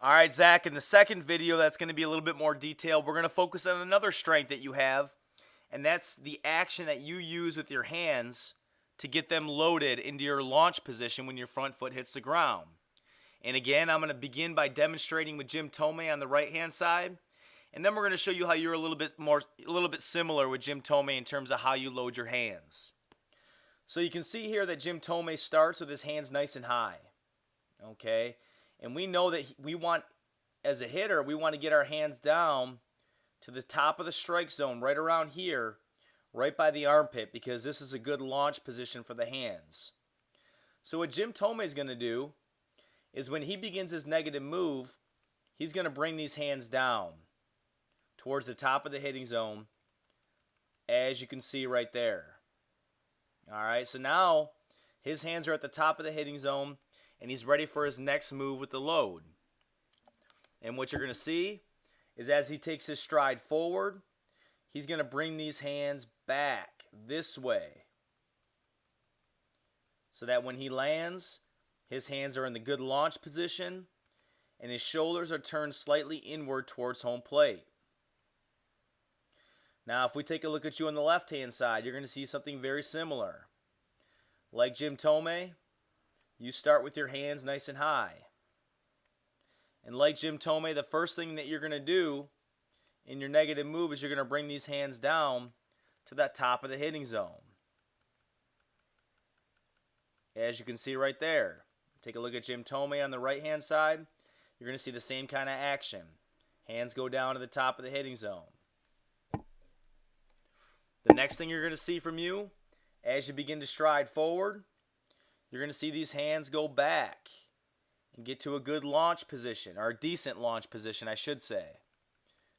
All right, Zach, in the second video, that's going to be a little bit more detailed. We're going to focus on another strength that you have, and that's the action that you use with your hands to get them loaded into your launch position when your front foot hits the ground. And again, I'm going to begin by demonstrating with Jim Tomei on the right-hand side, and then we're going to show you how you're a little bit similar with Jim Tomei in terms of how you load your hands. So you can see here that Jim Tomei starts with his hands nice and high. Okay? And we know that we want, as a hitter, we want to get our hands down to the top of the strike zone, right around here, right by the armpit, because this is a good launch position for the hands. So what Jim Tomei is going to do is when he begins his negative move, he's going to bring these hands down towards the top of the hitting zone, as you can see right there. All right, so now his hands are at the top of the hitting zone, and he's ready for his next move with the load. And what you're going to see is as he takes his stride forward, he's going to bring these hands back this way so that when he lands, his hands are in the good launch position and his shoulders are turned slightly inward towards home plate. Now, if we take a look at you on the left-hand side, you're going to see something very similar. Like Jim Tomei, you start with your hands nice and high. And like Jim Tomei, the first thing that you're going to do in your negative move is you're going to bring these hands down to that top of the hitting zone. As you can see right there. Take a look at Jim Tomei on the right-hand side. You're going to see the same kind of action. Hands go down to the top of the hitting zone. The next thing you're going to see from you, as you begin to stride forward, you're going to see these hands go back and get to a good launch position, or a decent launch position, I should say.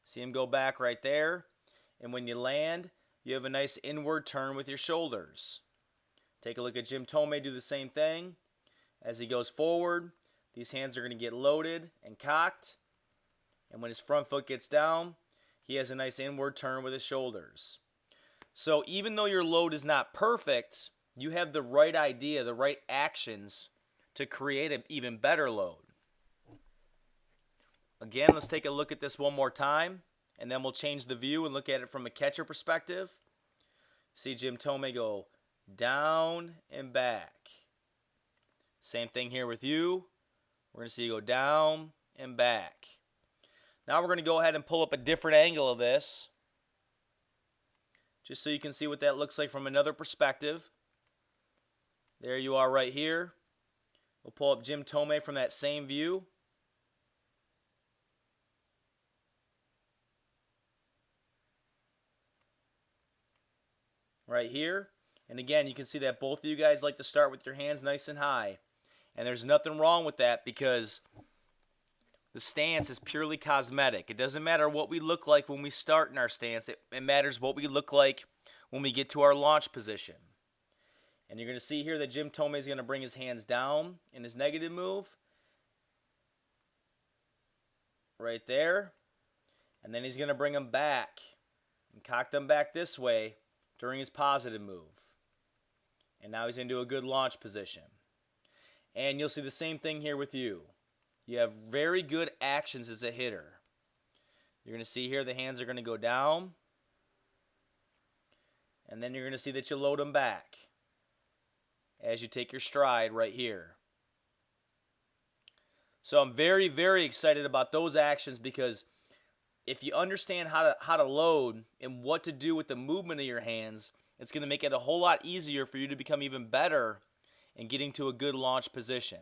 See them go back right there. And when you land, you have a nice inward turn with your shoulders. Take a look at Jim Tomei do the same thing. As he goes forward, these hands are going to get loaded and cocked. And when his front foot gets down, he has a nice inward turn with his shoulders. So even though your load is not perfect, you have the right idea, the right actions to create an even better load. Again, let's take a look at this one more time, and then we'll change the view and look at it from a catcher perspective. See Jim Tomei go down and back. Same thing here with you. We're going to see you go down and back. Now we're going to go ahead and pull up a different angle of this, just so you can see what that looks like from another perspective. There you are right here. We'll pull up Jim Tomei from that same view. Right here. And again, you can see that both of you guys like to start with your hands nice and high. And there's nothing wrong with that because the stance is purely cosmetic. It doesn't matter what we look like when we start in our stance. It matters what we look like when we get to our launch position. And you're going to see here that Jim Tomei is going to bring his hands down in his negative move. Right there. And then he's going to bring them back and cock them back this way during his positive move. And now he's into a good launch position. And you'll see the same thing here with you. You have very good actions as a hitter. You're going to see here the hands are going to go down. And then you're going to see that you load them back as you take your stride right here. So I'm very, very excited about those actions because if you understand how to load and what to do with the movement of your hands, it's going to make it a whole lot easier for you to become even better in getting to a good launch position.